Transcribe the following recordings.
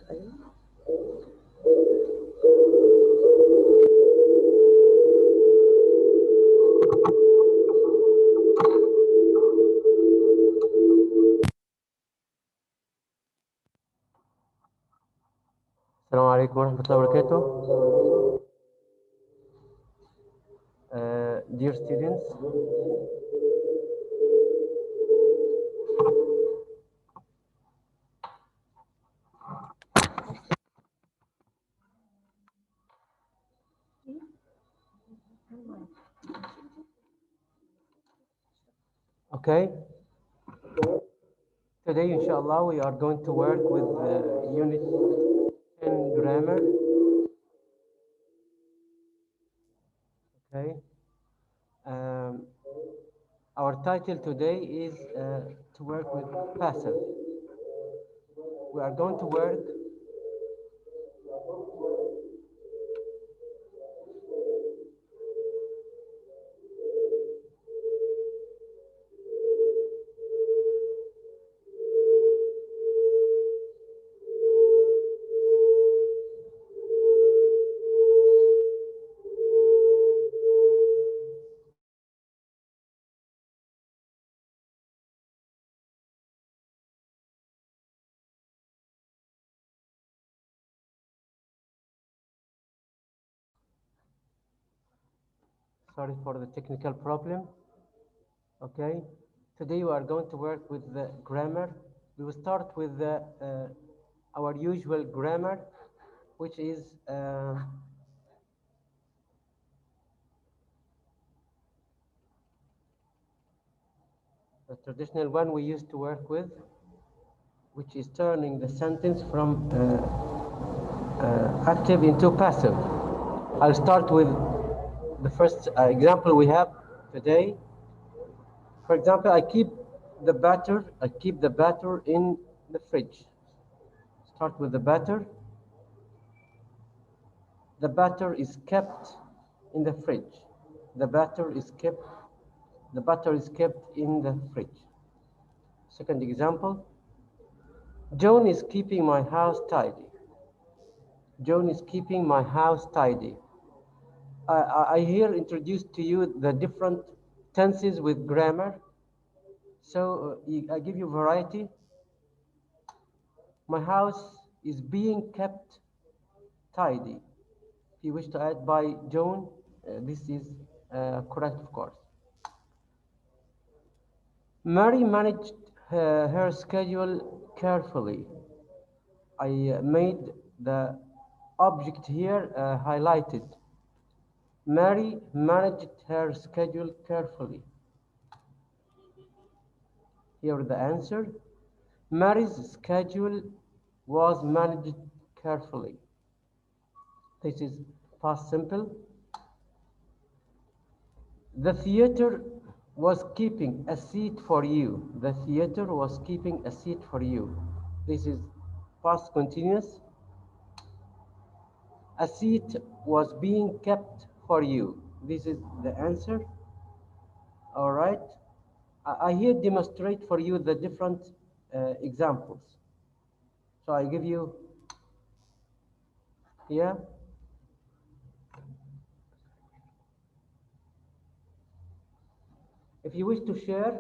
السلام عليكم ورحمة الله وبركاته. Dear students, okay, today inshallah we are going to work with unit 10 grammar, okay. Um, our title today is to work with passive. We are going to work sorry for the technical problem. Okay, today we are going to work with the grammar. We will start with our usual grammar, which is the traditional one we used to work with, which is turning the sentence from active into passive. I'll start with the first example we have today. For example, I keep the batter in the fridge. Start with the batter. The batter is kept in the fridge. The batter is kept. The butter is kept in the fridge. Second example. John is keeping my house tidy. John is keeping my house tidy. I here introduced to you the different tenses with grammar. So I give you variety. My house is being kept tidy. If you wish to add by John, this is correct, of course. Mary managed her schedule carefully. I made the object here highlighted. Mary managed her schedule carefully. Here the answer. Mary's schedule was managed carefully. This is past simple. The theater was keeping a seat for you. The theater was keeping a seat for you. This is past continuous. A seat was being kept for you. This is the answer. All right. I here demonstrate for you the different examples. So I give you here. If you wish to share,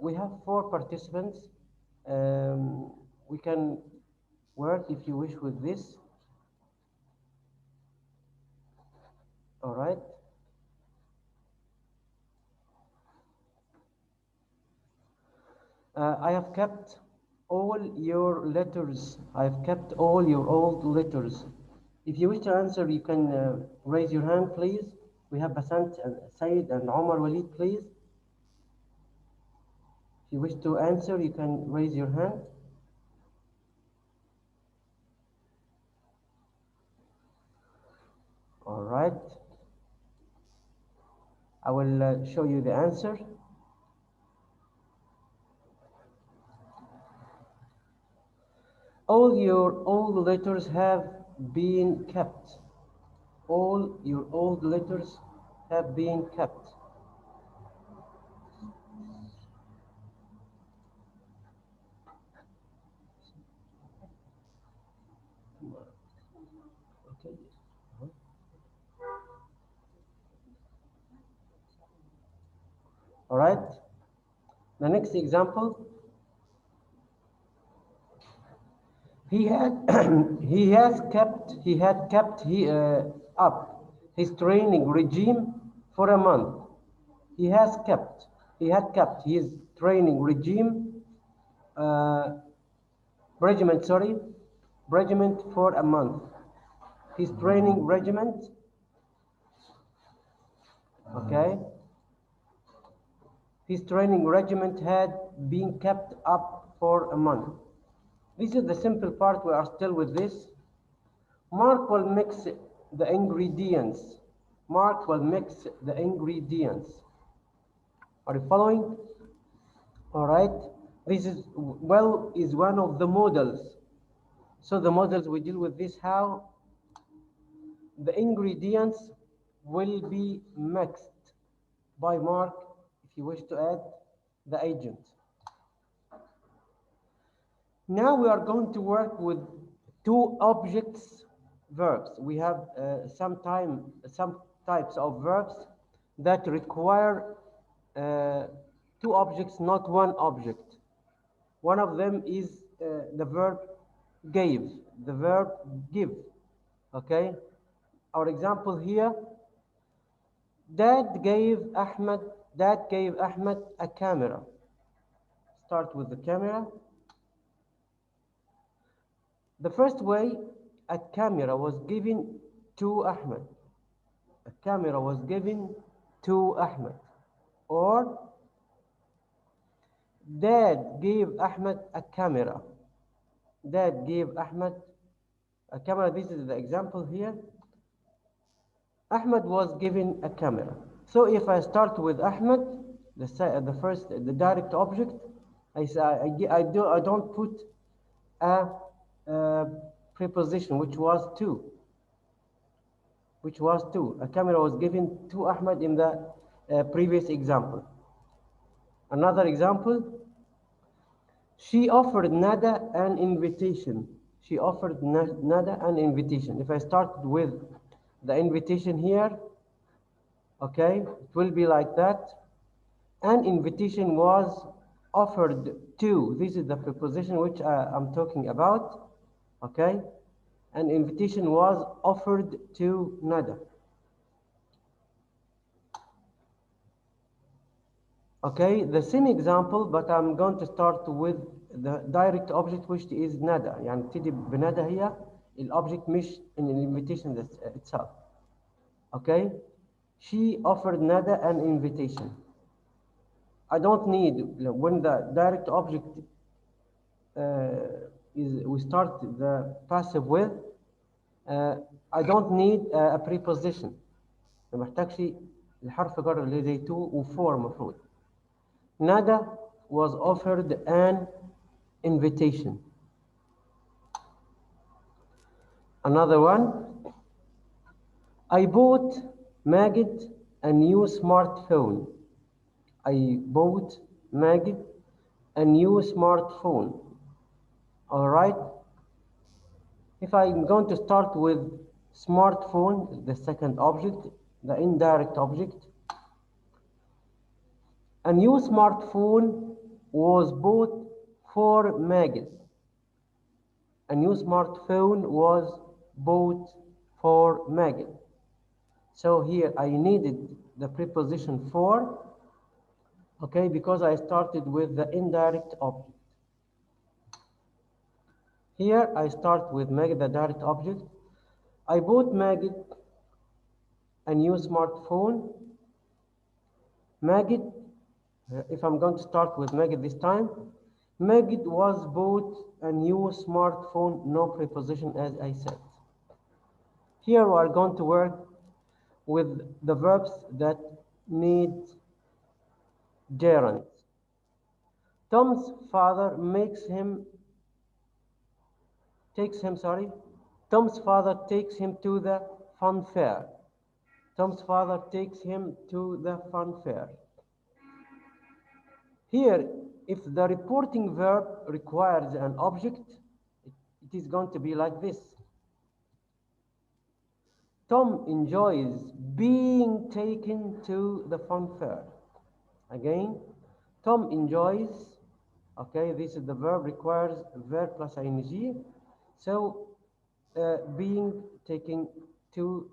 we have 4 participants. We can work if you wish with this. All right. I have kept all your letters. I have kept all your old letters. If you wish to answer, you can raise your hand, please. We have Basant and Said and Omar Walid, please. If you wish to answer, you can raise your hand. All right. I will show you the answer. All your old letters have been kept. All your old letters have been kept. Okay. All right. The next example, he had he had kept up his training regime for a month. He has kept he had kept his training uh, regiment regiment for a month. His training regiment, okay, his training regiment had been kept up for a month. This is the simple part. We are still with this. Mark will mix the ingredients. Mark will mix the ingredients. Are you following? All right. This is is one of the models. So the models we deal with this how the ingredients will be mixed by Mark if you wish to add the agent. Now we are going to work with two objects verbs. We have some types of verbs that require two objects, not one object. One of them is the verb gave, the verb give. Okay? Our example here, Dad gave Ahmed a camera. Start with the camera. The first way, a camera was given to Ahmed. A camera was given to Ahmed. Or Dad gave Ahmed a camera. Dad gave Ahmed a camera. This is the example here. Ahmed was given a camera. So if I start with Ahmed, the direct object, I don't put a preposition which was to. A camera was given to Ahmed in the previous example. Another example, she offered Nada an invitation. She offered Nada an invitation. If I start with the invitation here, okay, it will be like that. An invitation was offered to. This is the preposition which I'm talking about, okay? An invitation was offered to Nada. Okay, the same example, but I'm going to start with the direct object which is nada. يعني بتدي بندا هي الobject مش in an invitation itself. Okay, she offered Nada an invitation. I don't need, when the direct object we start the passive with, I don't need a preposition. ما محتاجش الحرف جر اللي زي to و for مفروض. Nada was offered an invitation. Another one, I bought Magid a new smartphone. I bought Magid a new smartphone. All right. If I'm going to start with smartphone, the second object, the indirect object, a new smartphone was bought for Magid. A new smartphone was bought for Magid. So here I needed the preposition for, okay, because I started with the indirect object. Here I start with Magid, the direct object. I bought Magid a new smartphone. Magid, if I'm going to start with Magid this time, Magid was bought a new smartphone, no preposition as I said. Here we are going to work with the verbs that need gerunds. Tom's father Tom's father takes him to the fun fair. Tom's father takes him to the fun fair. Here, if the reporting verb requires an object, it is going to be like this. Tom enjoys being taken to the fun fair. Again, Tom enjoys, okay, this is the verb requires verb plus ing. So, being taken to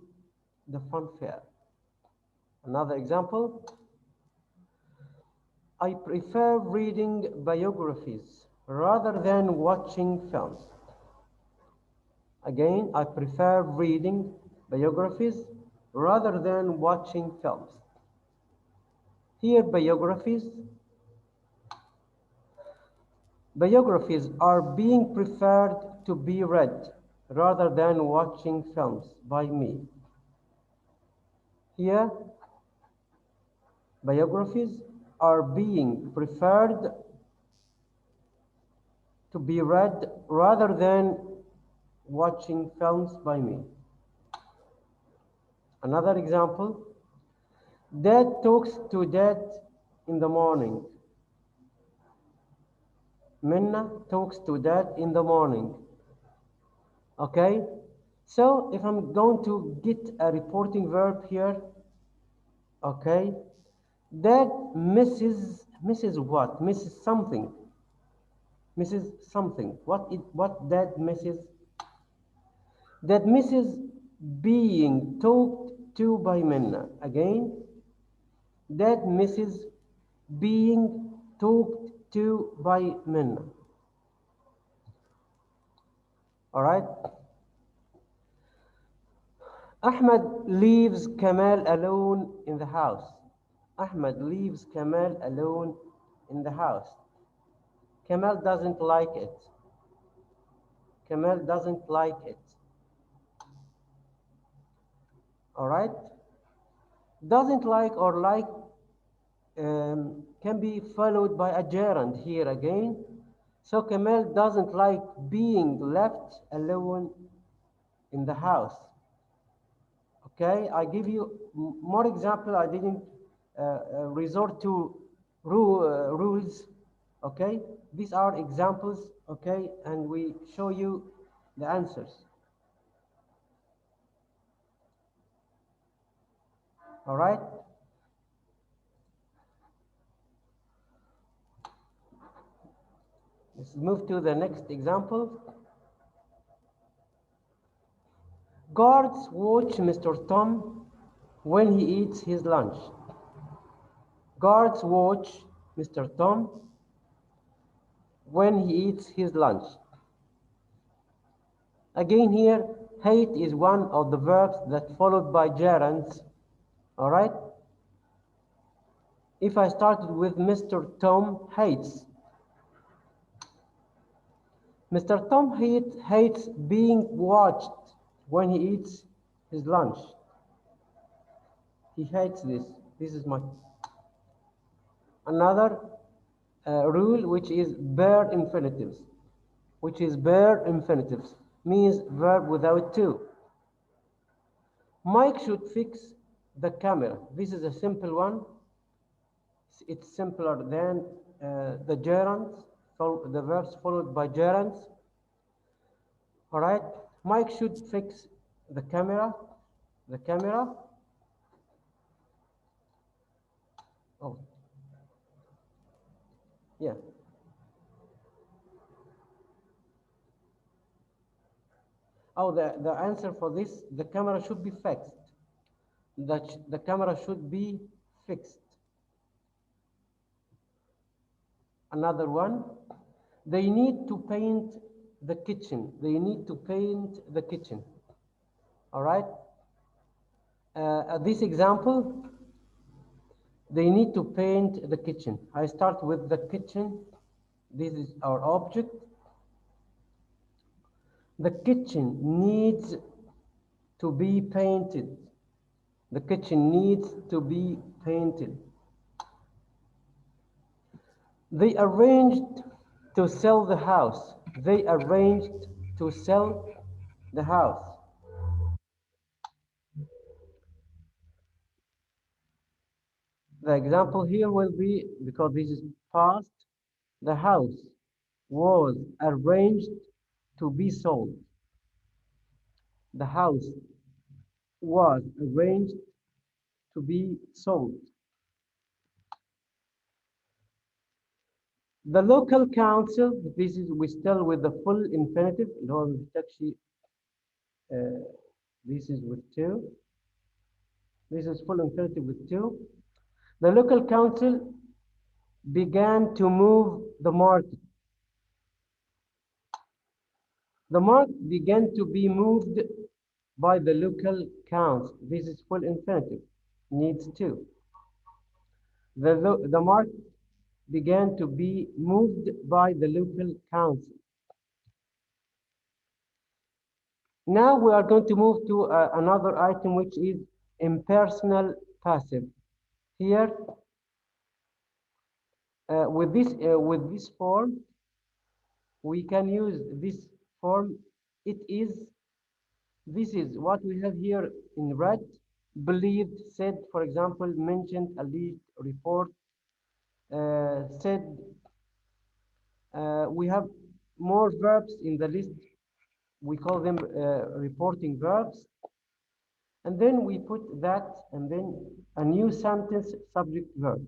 the fun fair. Another example, I prefer reading biographies rather than watching films. Again, I prefer reading biographies rather than watching films. Here, biographies are being preferred to be read rather than watching films by me. Here, biographies are being preferred to be read rather than watching films by me. Another example, Dad talks to Dad in the morning. Minna talks to Dad in the morning. Okay? So if I'm going to get a reporting verb here, okay, Dad misses what? Misses something. Misses something. What Dad misses? Dad misses being talked to by Minna. Again, Dad misses being talked to by Minna. All right? Ahmed leaves Kamal alone in the house. Ahmed leaves Kamal alone in the house. Kamal doesn't like it. Kamal doesn't like it. All right? Doesn't like or like can be followed by a gerund here again. So Kamal doesn't like being left alone in the house. Okay, I give you more example. I didn't resort to rules. Okay, these are examples. Okay, and we show you the answers. All right. Let's move to the next example. Guards watch Mr. Tom when he eats his lunch. Guards watch Mr. Tom when he eats his lunch. Again here, hate is one of the verbs that followed by gerunds. All right? If I started with Mr. Tom hates, Mr. Tom hates being watched when he eats his lunch. He hates this. This is my another rule, which is bare infinitives. Which is bare infinitives means verb without to. Mike should fix the camera. This is a simple one. It's simpler than the gerunds, the verbs followed by gerunds. All right, Mike should fix the camera. The camera. Oh, yeah. Oh, the answer for this, the camera should be fixed. The camera should be fixed. Another one, they need to paint the kitchen. They need to paint the kitchen. All right. This example, they need to paint the kitchen. I start with the kitchen. This is our object. The kitchen needs to be painted. The kitchen needs to be painted. They arranged to sell the house. They arranged to sell the house. The example here will be, because this is past, the house was arranged to be sold. The house was arranged to be sold. The local council, this is we still with the full infinitive اللي هو ما بيحتاجش this is with two. This is full infinitive with two. The local council began to move the market. The market began to be moved by the local council. This is full infinitive, needs two. The market began to be moved by the local council. Now we are going to move to another item, which is impersonal passive. Here, with this form, we can use this form. This is what we have here in red. Believed, said, for example, mentioned, alleged, report, said. We have more verbs in the list. We call them reporting verbs. And then we put that, and then a new sentence, subject, verb.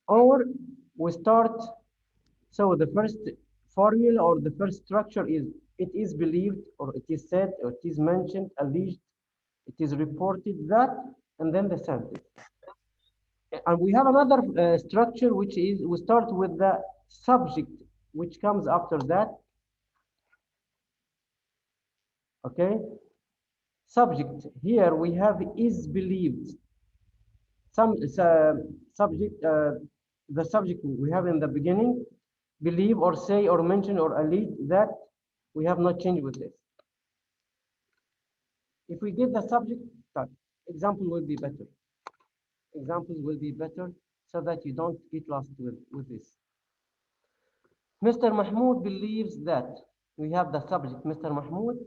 Or we start, so the first formula or the first structure is it is believed, or it is said, or it is mentioned, alleged, it is reported that, and then the sentence. And we have another structure, which is we start with the subject, which comes after that. Okay, subject. Here we have is believed. Some subject, the subject we have in the beginning, believe or say or mention or allege, that we have not changed with this. If we get the subject, example will be better. Examples will be better so that you don't get lost with this. Mr. Mahmoud believes that. We have the subject, Mr. Mahmoud.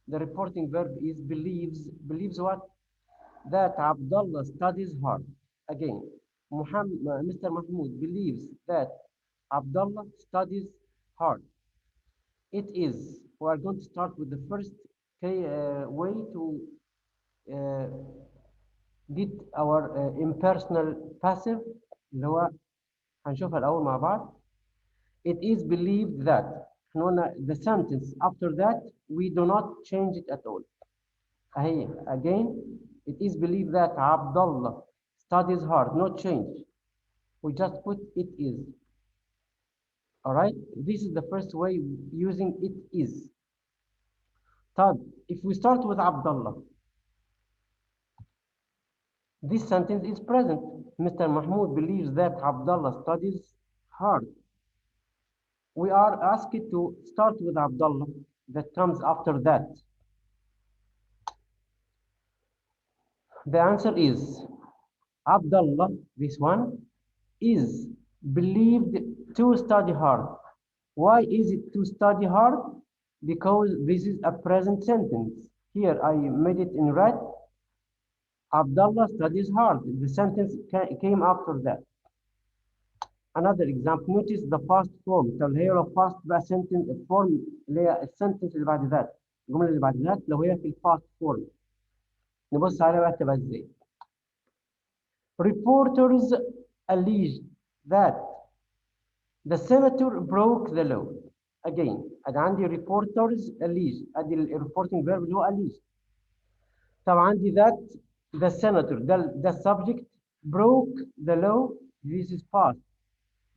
The reporting verb is believes. Believes what? That Abdullah studies hard. Again, Mr. Mahmoud believes that Abdullah studies hard. It is. We are going to start with the first way to get our impersonal passive اللي هو هنشوفها الأول مع بعض. It is believed that. The sentence after that we do not change it at all. Again, it is believed that Abdullah studies hard, no change. We just put it is. All right, this is the first way using it is. Third, if we start with Abdullah, this sentence is present. Mr. Mahmoud believes that Abdullah studies hard. We are asked to start with Abdullah, that comes after that. The answer is Abdullah, this one, is believed to study hard. Why is it to study hard? Because this is a present sentence. Here I made it in red. Abdullah studies hard. The sentence came after that. Another example, notice the past form. طب هي لو past بقى sentence form اللي هي السنتنس اللي بعد ذات، الجملة اللي بعد ذات لو هي في الباست form. نبص عليها بقى تبقى ازاي. Reporters alleged that the senator broke the law. Again, ادي عندي reporters alleged، ادي الريبورتنج verb اللي هو alleged. طب عندي that the senator ده subject broke the law. This is past.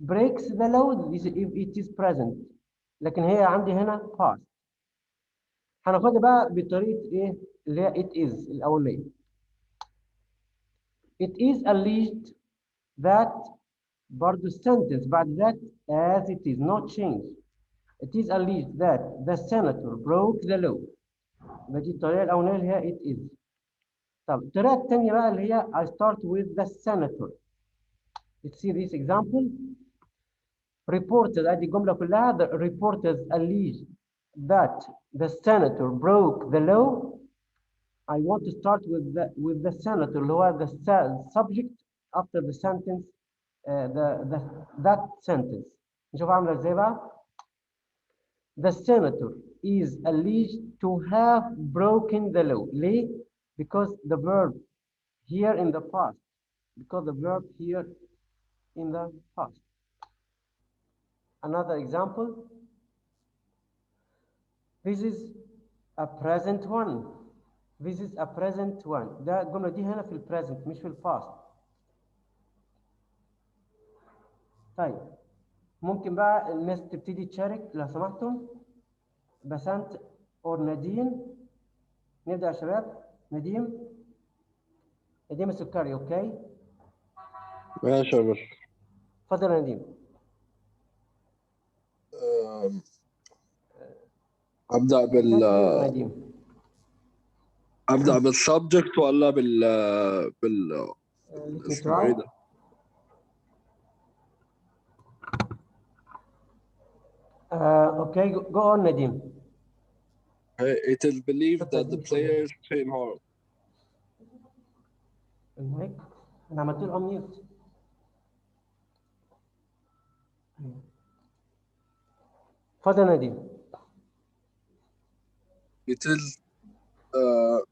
Breaks the law this if it is present. لكن هي عندي هنا past. هناخدها بقى بطريقه ايه اللي هي it is الاوليه. It is alleged that برضه sentence بعد that as it is, not change. It is alleged that the senator broke the law. دي الطريقه الاولانيه اللي هي it is. طب الطريقه الثانيه بقى اللي هي I start with the senator. Let's see this example. Reporters, ادي الجمله كلها. The reporters alleged that the senator broke the law. I want to start with the senator اللي هو the subject after the sentence that sentence. نشوف عامله ازاي بقى. The senator is alleged to have broken the law. ليه؟ Because the verb here in the past. Because the verb here in the past. Another example. This is a present one. This is a present one. ده الجملة دي هنا في البريزنت مش في الباست. طيب ممكن بقى الناس تبتدي تشارك لو سمحتم. بسنت اور نادين. نبدأ يا شباب. نديم السكري. اوكي ماشي يا باشا. اتفضل يا نديم. أبدأ نديم أبدأ بالسبجكت ولا اسمه إيه ده؟ Okay, go on Nadim. It is believed that the players train hard. المايك انا عملت له ميوت. اتفضل نديم. It is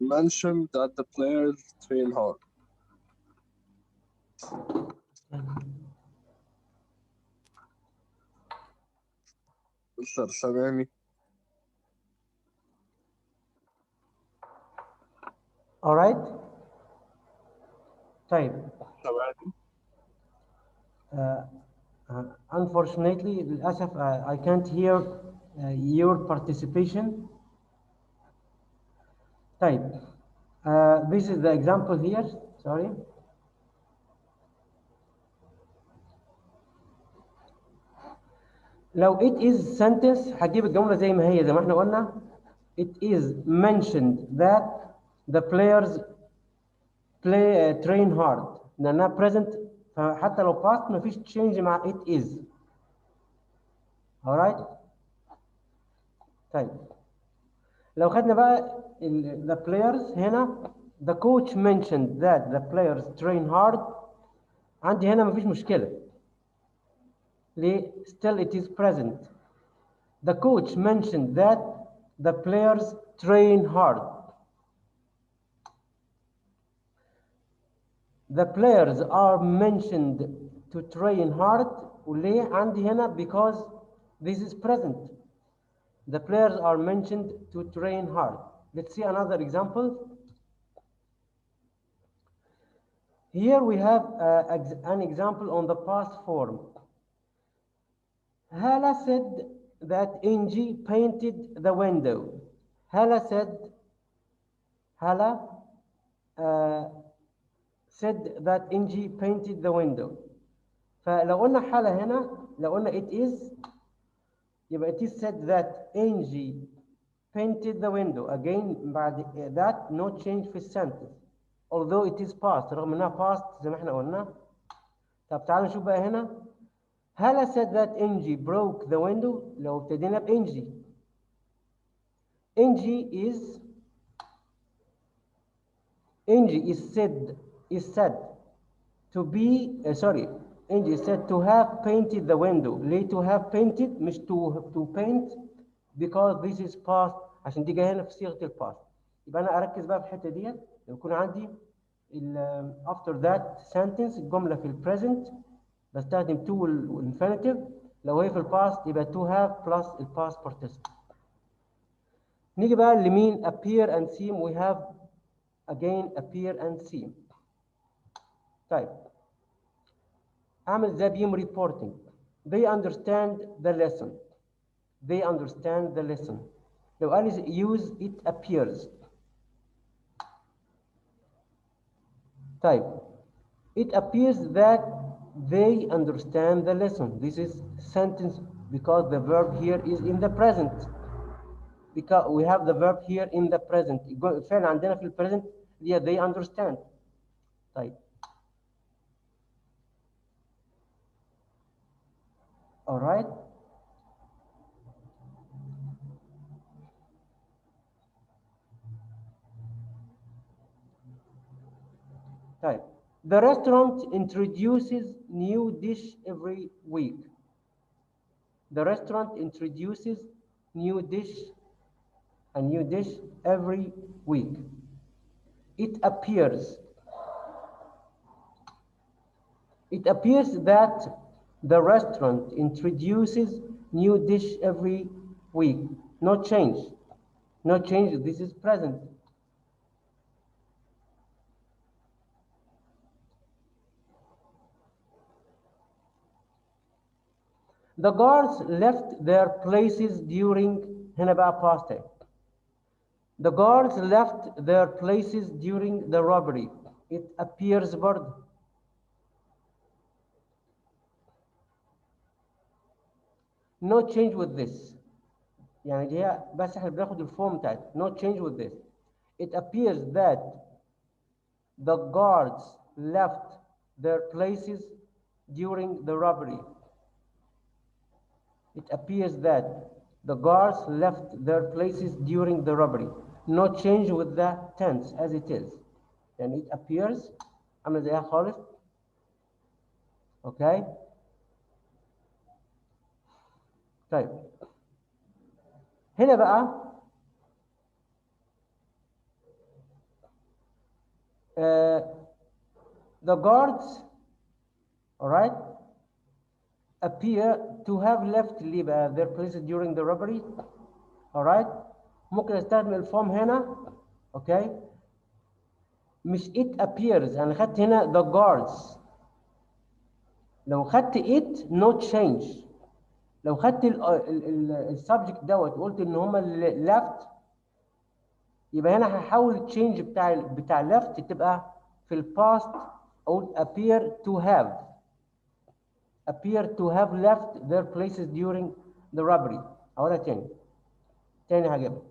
mentioned that the players train hard. مستر سامعني؟ Alright. طيب. سامعني؟ Unfortunately للأسف I can't hear your participation. طيب. This is the example here. Sorry. لو it is sentence هجيب الجملة زي ما هي زي ما احنا قلنا. It is mentioned that the players train hard. لأنها present فحتى لو past مفيش change مع it is. alright. طيب لو خدنا بقى the players هنا the coach mentioned that the players train hard. عندي هنا مفيش مشكلة. ليه؟ still it is present. The coach mentioned that the players train hard. The players are mentioned to train hard. وليه عندي هنا because this is present. The players are mentioned to train hard. Let's see another example. Here we have an example on the past form. Hala said that Angie painted the window. Hala said that Angie painted the window. فلو قلنا حالة هنا لو قلنا it is يبقى it is said that Angie painted the window. Again بعد that no change في السنتنس. although it is past رغم انها past زي ما احنا قلنا. طب تعالوا نشوف بقى هنا. Hala said that Angie broke the window. لو ابتدينا ب Angie. Angie is said to be Angie is said to have painted the window. ليه to have painted مش to paint because this is past عشان دي جايه هنا في صيغه الباست. يبقى انا اركز بقى في الحته ديت يكون عندي after that sentence الجمله في البريزنت بستخدم to والانفينيتيف. لو هي في الباست يبقى to have plus الباست participle. نيجي بقى لمين appear and seem. we have again appear and seem. طيب اعمل زي بيم reporting. they understand the lesson. they understand the lesson. لو قال use it appears. طيب it appears that they understand the lesson. This is sentence because the verb here is in the present. Because we have the verb here in the present. فعل عندنا في البريزنت yeah they understand. طيب all right. طيب the restaurant introduces new dish every week. The restaurant introduces new dish a new dish every week. It appears that the restaurant introduces new dish every week. No change. No change. This is present. The guards left their places during هنا بقى past tense. The guards left their places during the robbery. It appears برضه. No change with this. يعني دي هي بس احنا بناخد الفورم بتاعتها. No change with this. It appears that the guards left their places during the robbery. It appears that the guards left their places during the robbery. No change with the tense as it is. يعني it appears عامله زيها خالص. Okay. طيب هنا بقى the guards, all right, appear to have left their places during the robbery. all right. ممكن استخدم الفورم هنا. okay. مش it appears. انا خدت هنا the guards. لو خدت it no change. لو خدت السبجكت دوت وقلت ان هما اللي left يبقى هنا هحول التشينج بتاع left تبقى في الباست اقول appear to have left their places during the robbery. اقولها تاني هجيبها.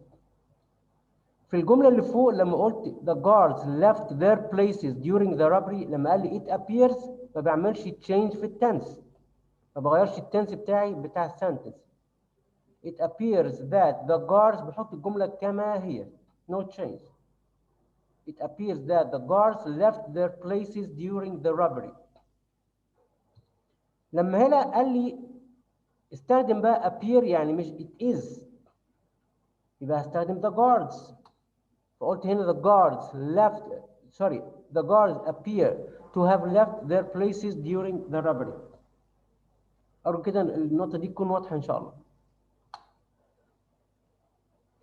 في الجمله اللي فوق لما قلت the guards left their places during the robbery لما قال لي it appears ما بعملش تشينج في التنس. ما بغيرش التنس بتاع السنتنس. It appears that the guards بحط الجملة كما هي. No change. It appears that the guards left their places during the robbery. لما هنا قال لي استخدم بقى appear يعني مش it is يبقى هستخدم the guards. فقلت هنا the guards appear to have left their places during the robbery. أرجو كده النقطة دي تكون واضحة إن شاء الله.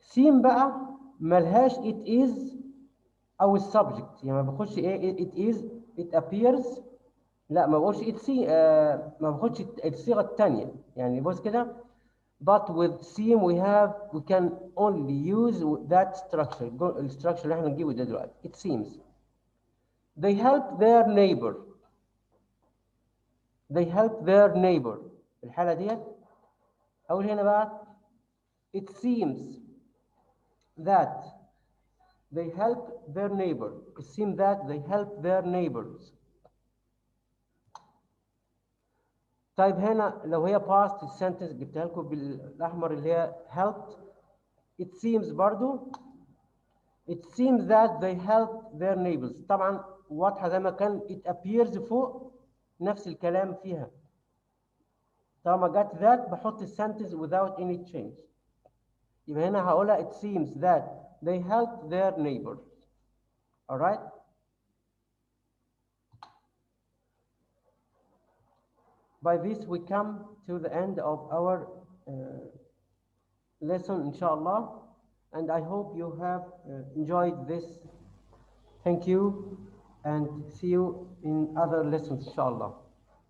سين بقى ملهاش it is او السبجكت يعني ما باخدش ايه it is it appears لا ما بقولش it see ما باخدش الصيغه الثانيه يعني بص كده but with seem we can only use that structure الستراكشر اللي احنا نجيبه ده دلوقتي. It seems they help their neighbor. الحاله ديت اقول هنا بقى it seems that they help their neighbor. It seems that they help their neighbors. طيب هنا لو هي past sentence جبتها لكم بالاحمر اللي هي helped. It seems برضو it seems that they help their neighbors. طبعا واضحه زي ما كان it appears فوق نفس الكلام فيها. طالما جت that بحط السنتنس without any change. يبقى هنا هقولها it seems that they help their neighbors. all right. By this we come to the end of our lesson inshallah, and I hope you have enjoyed this. Thank you and see you in other lessons inshallah.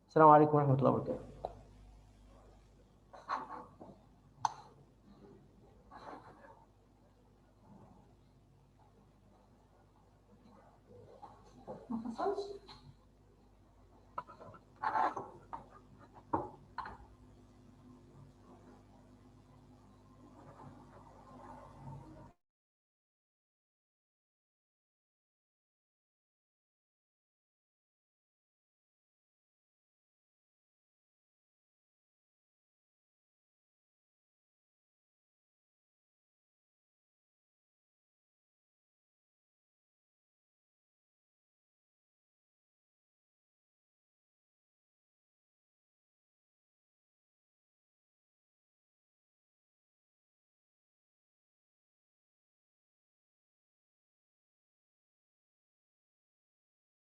Assalamu alaikum wa rahmatullahi wa barakatuh. ما حصلش